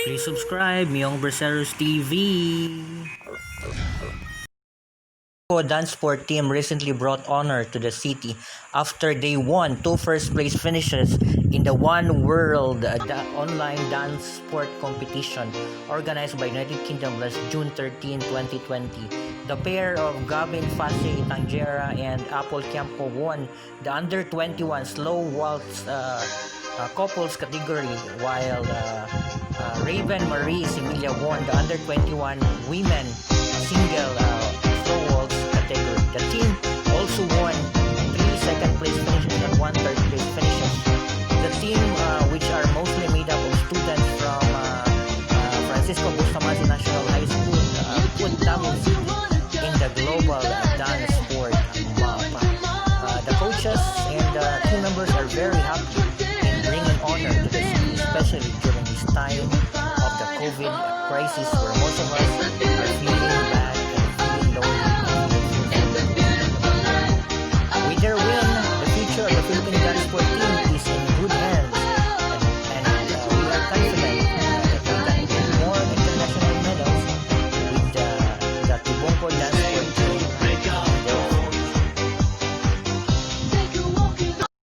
Please subscribe, Myong Berceros TV. Tibungco Dancesport Team recently brought honor to the city after they won 2 first-place finishes in the One World online dance sport competition organized by United Kingdom last June 13, 2020. The pair of Gavin Fassi Tangera and Apple Campo won the under-21 slow waltz couples category, while Raven Marie Similia won the under-21 women single slow waltz category. The team also won 3 second-place finishes and 1 third-place finishes. The team, which are mostly made up of students from Francisco Bustamante National High School, put Davao City in the global dance sport map. The coaches and team members are very happy in bringing honor to the city, especially during this time of the COVID crisis where most of us are feeling bad.